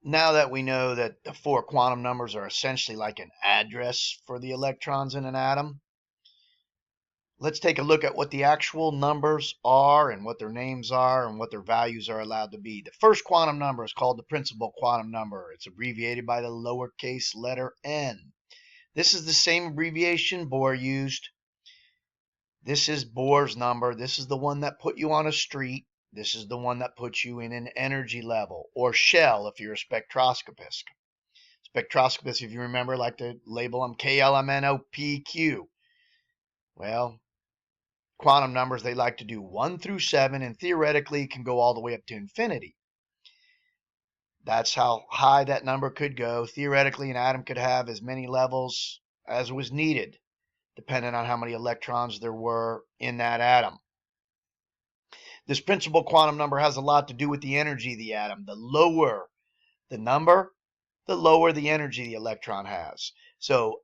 Now that we know that the four quantum numbers are essentially like an address for the electrons in an atom, let's take a look at what the actual numbers are and what their names are and what their values are allowed to be. The first quantum number is called the principal quantum number. It's abbreviated by the lowercase letter n. This is the same abbreviation Bohr used. This is Bohr's number. This is the one that put you on a street. This is the one that puts you in an energy level, or shell if you're a spectroscopist. Spectroscopists, if you remember, like to label them KLMNOPQ. Well, quantum numbers, they like to do 1 through 7, and theoretically can go all the way up to infinity. That's how high that number could go. Theoretically, an atom could have as many levels as was needed, depending on how many electrons there were in that atom. This principal quantum number has a lot to do with the energy of the atom. The lower the number, the lower the energy the electron has. So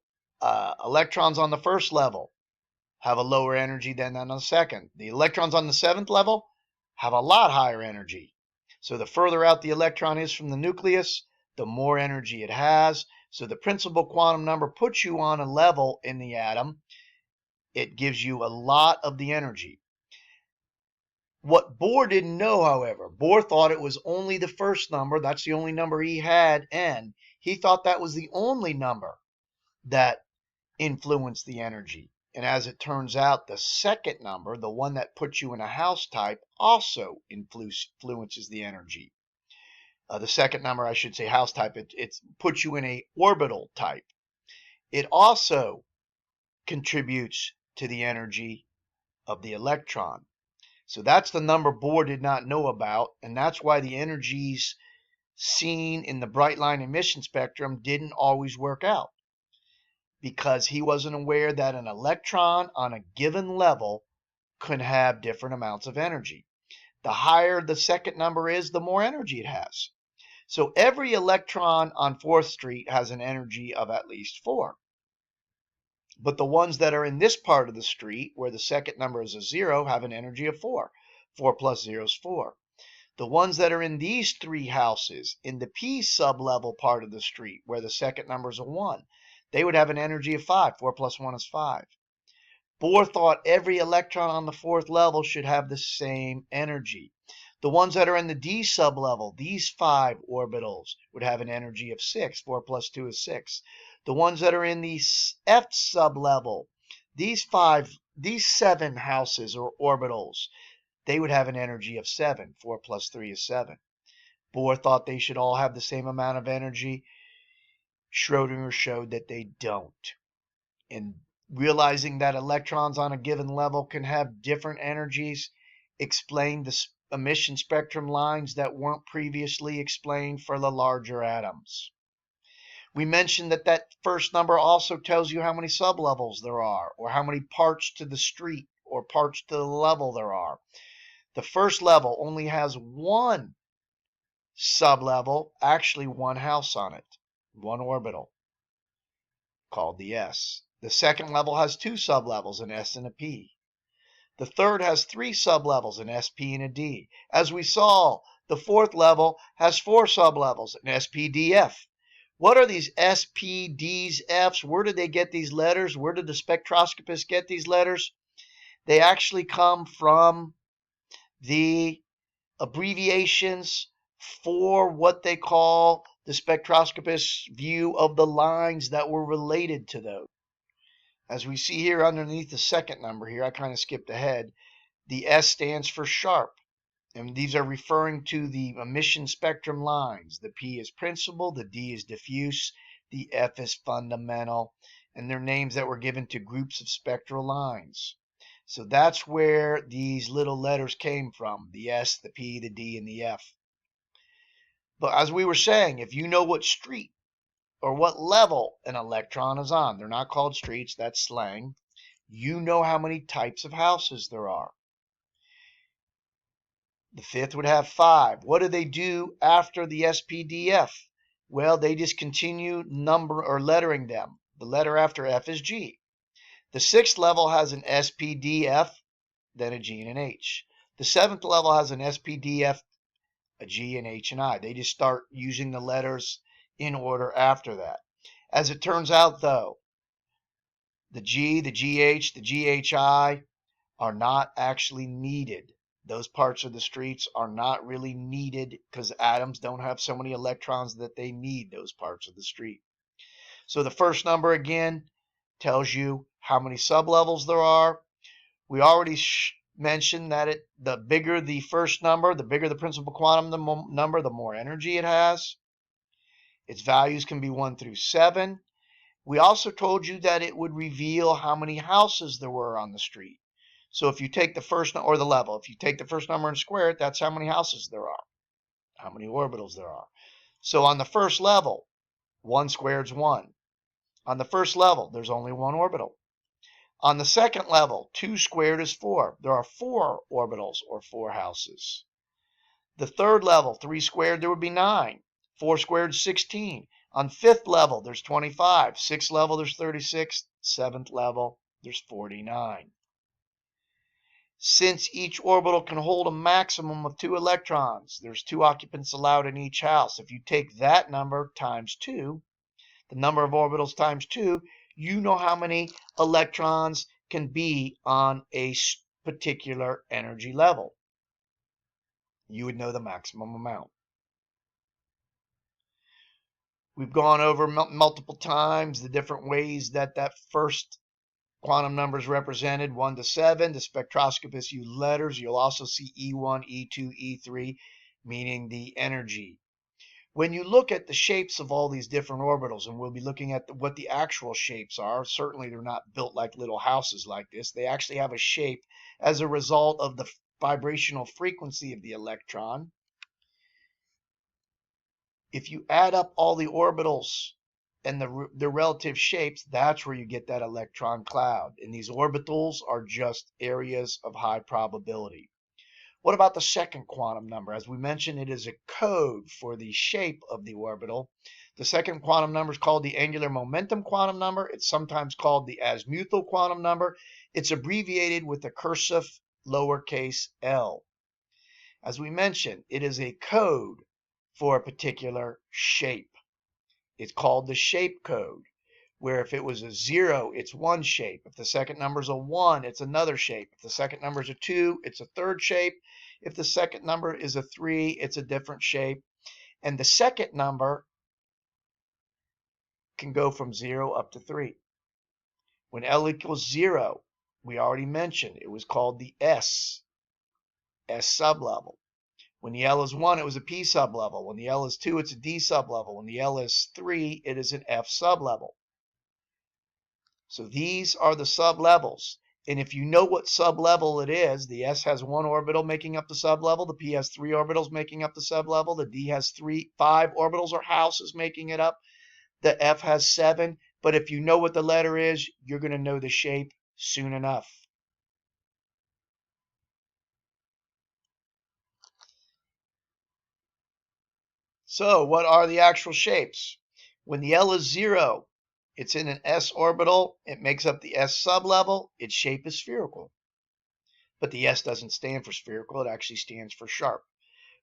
electrons on the first level have a lower energy than on the second. The electrons on the seventh level have a lot higher energy. So the further out the electron is from the nucleus, the more energy it has. So the principal quantum number puts you on a level in the atom. It gives you a lot of the energy. What Bohr didn't know, however, Bohr thought it was only the first number. That's the only number he had, n. He thought that was the only number that influenced the energy. And as it turns out, the second number, the one that puts you in a house type, also influences the energy. The second number, I should say house type, it puts you in a orbital type. It also contributes to the energy of the electron. So that's the number Bohr did not know about, and that's why the energies seen in the bright line emission spectrum didn't always work out, because he wasn't aware that an electron on a given level could have different amounts of energy. The higher the second number is, the more energy it has. So every electron on 4th Street has an energy of at least 4. But the ones that are in this part of the street, where the second number is a 0, have an energy of 4. 4 plus 0 is 4. The ones that are in these three houses, in the P sublevel part of the street, where the second number is a 1, they would have an energy of 5. 4 plus 1 is 5. Bohr thought every electron on the 4th level should have the same energy. The ones that are in the D sublevel, these 5 orbitals, would have an energy of 6. 4 plus 2 is 6. The ones that are in the F sublevel, these 7 houses or orbitals, they would have an energy of 7. 4 plus 3 is 7. Bohr thought they should all have the same amount of energy. Schrodinger showed that they don't. And realizing that electrons on a given level can have different energies explained the emission spectrum lines that weren't previously explained for the larger atoms. We mentioned that that first number also tells you how many sublevels there are, or how many parts to the street or parts to the level there are. The first level only has one sublevel, actually one house on it, one orbital, called the S. The second level has 2 sublevels, an S and a P. The third has 3 sublevels, an SP and a D. As we saw, the 4th level has 4 sublevels, an SPDF. What are these SPDs, Fs? Where did they get these letters? Where did the spectroscopists get these letters? They actually come from the abbreviations for what they call the spectroscopist's view of the lines that were related to those. As we see here underneath the second number here, I kind of skipped ahead. The S stands for sharp, and these are referring to the emission spectrum lines. The P is principal, the D is diffuse, the F is fundamental, and they're names that were given to groups of spectral lines. So that's where these little letters came from, the S, the P, the D, and the F. But as we were saying, if you know what street or what level an electron is on, they're not called streets, that's slang, you know how many types of houses there are. The fifth would have 5. What do they do after the SPDF? Well, they just continue number or lettering them. The letter after F is G. The 6th level has an SPDF, then a G and an H. The 7th level has an SPDF a G, an H, and I. They just start using the letters in order after that. As it turns out, though, the G, the GH, the GHI are not actually needed. Those parts of the streets are not really needed because atoms don't have so many electrons that they need those parts of the street. So the first number again tells you how many sublevels there are. We already mentioned that the bigger the first number, the bigger the principal quantum number, the more energy it has. Its values can be 1 through 7. We also told you that it would reveal how many houses there were on the street. So if you take the first, or the level, if you take the first number and square it, that's how many houses there are, how many orbitals there are. So on the first level, 1 squared is 1. On the first level, there's only 1 orbital. On the second level, 2 squared is 4. There are 4 orbitals, or 4 houses. The third level, 3 squared, there would be 9. 4 squared is 16. On fifth level, there's 25. Sixth level, there's 36. Seventh level, there's 49. Since each orbital can hold a maximum of 2 electrons, there's 2 occupants allowed in each house. If you take that number times 2, the number of orbitals times 2, you know how many electrons can be on a particular energy level. You would know the maximum amount. We've gone over multiple times the different ways that first quantum number is represented, 1 to 7. The spectroscopists use letters. You'll also see E1, E2, E3, meaning the energy. When you look at the shapes of all these different orbitals, and we'll be looking at what the actual shapes are, certainly they're not built like little houses like this. They actually have a shape as a result of the vibrational frequency of the electron. If you add up all the orbitals and the relative shapes, that's where you get that electron cloud. And these orbitals are just areas of high probability. What about the second quantum number? As we mentioned, it is a code for the shape of the orbital. The second quantum number is called the angular momentum quantum number. It's sometimes called the azimuthal quantum number. It's abbreviated with the cursive lowercase l. As we mentioned, it is a code for a particular shape. It's called the shape code, where if it was a 0, it's one shape. If the second number is a 1, it's another shape. If the second number is a 2, it's a third shape. If the second number is a 3, it's a different shape. And the second number can go from 0 up to 3. When L equals 0, we already mentioned it was called the S sublevel. When the L is 1, it was a P sublevel. When the L is 2, it's a D sublevel. When the L is 3, it is an F sublevel. So these are the sublevels. And if you know what sublevel it is, the S has 1 orbital making up the sublevel, the P has 3 orbitals making up the sublevel, the D has 5 orbitals or houses making it up, the F has 7. But if you know what the letter is, you're going to know the shape soon enough. So what are the actual shapes? When the L is 0, it's in an S orbital. It makes up the S sublevel. Its shape is spherical. But the S doesn't stand for spherical. It actually stands for sharp.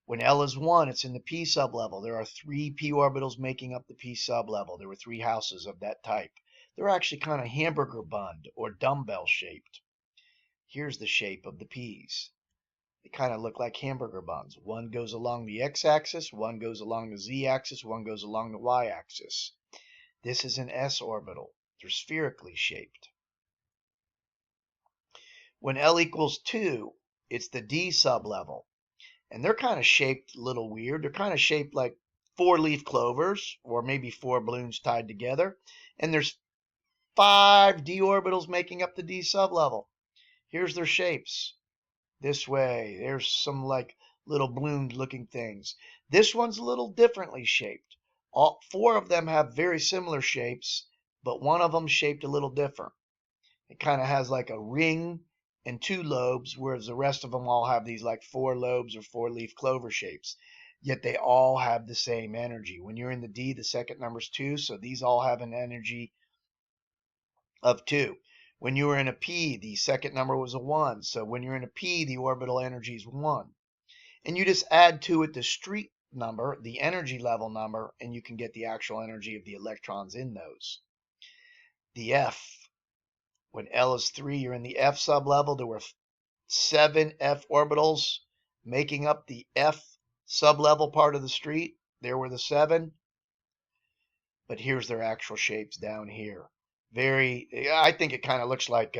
When L is 1, it's in the P sublevel. There are 3 P orbitals making up the P sublevel. There were 3 houses of that type. They're actually kind of hamburger bunned or dumbbell shaped. Here's the shape of the P's. They kind of look like hamburger buns. One goes along the x-axis, one goes along the z-axis, one goes along the y-axis. This is an s orbital. They're spherically shaped. When L equals 2, it's the d sublevel. And they're kind of shaped a little weird. They're kind of shaped like 4-leaf clovers, or maybe 4 balloons tied together. And there's 5 d orbitals making up the d sublevel. Here's their shapes. This way, there's some like little balloon looking things. This one's a little differently shaped. All 4 of them have very similar shapes, but one of them shaped a little different. It kind of has like a ring and 2 lobes, whereas the rest of them all have these like 4 lobes or 4-leaf clover shapes. Yet they all have the same energy. When you're in the D, the second number is 2, so these all have an energy of 2. When you were in a P, the second number was a 1. So when you're in a P, the orbital energy is 1. And you just add to it the street number, the energy level number, and you can get the actual energy of the electrons in those. The F, when L is 3, you're in the F sublevel. There were 7 F orbitals making up the F sublevel part of the street. There were the 7. But here's their actual shapes down here. I think it kind of looks like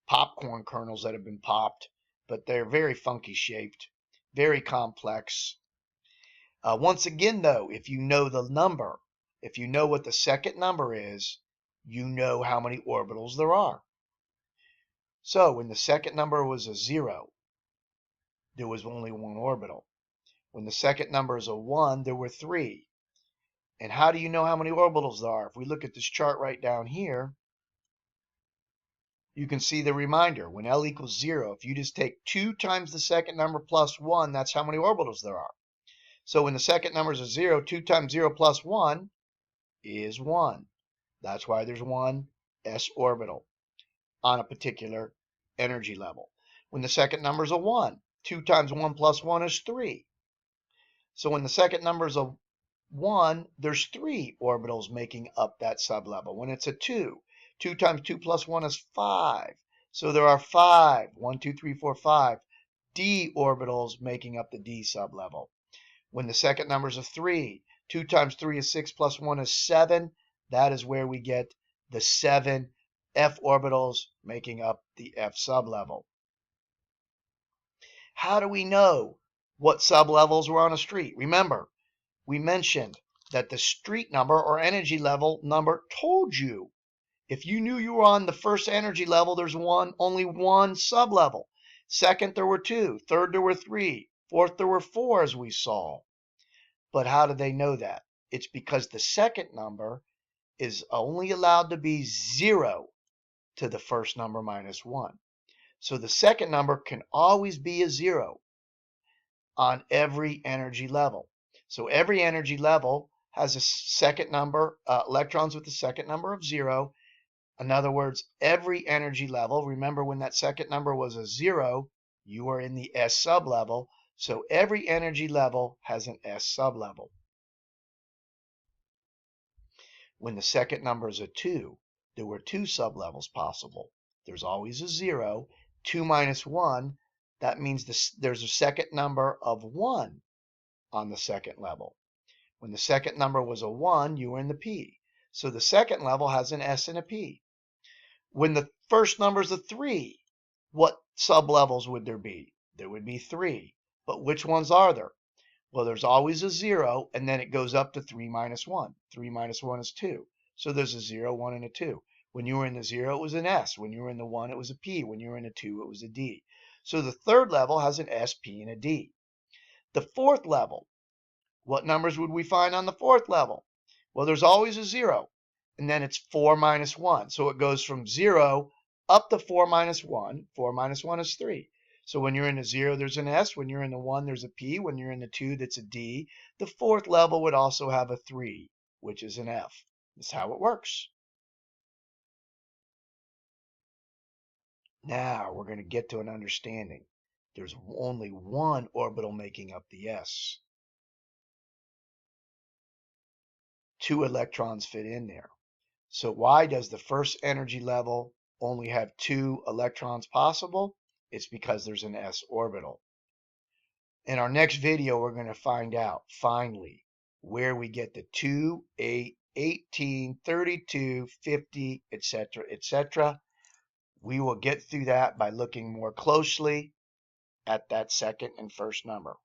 popcorn kernels that have been popped, but they're very funky shaped, very complex. Once again, though, if you know the number, if you know what the second number is, you know how many orbitals there are. So when the second number was a 0, there was only 1 orbital. When the second number is a 1, there were 3. And how do you know how many orbitals there are? If we look at this chart right down here, you can see the reminder. When L equals 0, if you just take 2 times the second number plus 1, that's how many orbitals there are. So when the second number is a 0, 2 times 0 plus 1 is 1. That's why there's 1 s orbital on a particular energy level. When the second number is a 1, 2 times 1 plus 1 is 3. So when the second number is a 1, there's 3 orbitals making up that sublevel. When it's a 2, 2 times 2 plus 1 is 5. So there are 5, 1, 2, 3, 4, 5 d orbitals making up the d sublevel. When the second number is a 3, 2 times 3 is 6 plus 1 is 7. That is where we get the 7 f orbitals making up the f sublevel. How do we know what sublevels were on a street? Remember, we mentioned that the street number or energy level number told you. If you knew you were on the first energy level, there's only one sublevel. Second, there were 2. Third, there were 3. Fourth, there were 4, as we saw. But how do they know that? It's because the second number is only allowed to be 0 to the first number minus 1. So the second number can always be a 0 on every energy level. So every energy level has a second number, electrons with the second number of 0. In other words, every energy level, remember when that second number was a 0, you are in the S sublevel. So every energy level has an S sublevel. When the second number is a 2, there were 2 sublevels possible. There's always a 0. 2 minus 1, that means there's a second number of 1 on the second level. When the second number was a 1, you were in the P. So the second level has an S and a P. When the first number is a 3, what sublevels would there be? There would be 3. But which ones are there? Well, there's always a 0, and then it goes up to 3 minus 1. 3 minus 1 is 2. So there's a 0, 1, and a 2. When you were in the 0, it was an S. When you were in the 1, it was a P. When you were in a 2, it was a D. So the third level has an S, P, and a D. The fourth level, what numbers would we find on the fourth level? Well, there's always a 0, and then it's 4 minus 1. So it goes from 0 up to 4 minus 1. 4 minus 1 is 3. So when you're in the 0, there's an S. When you're in the 1, there's a P. When you're in the 2, that's a D. The fourth level would also have a 3, which is an F. That's how it works. Now we're going to get to an understanding. There's only 1 orbital making up the S. 2 electrons fit in there. So why does the first energy level only have 2 electrons possible? It's because there's an s orbital. In our next video, we're going to find out, finally, where we get the 2, 8, 18, 32, 50, etc., etc. We will get through that by looking more closely at that second and first number.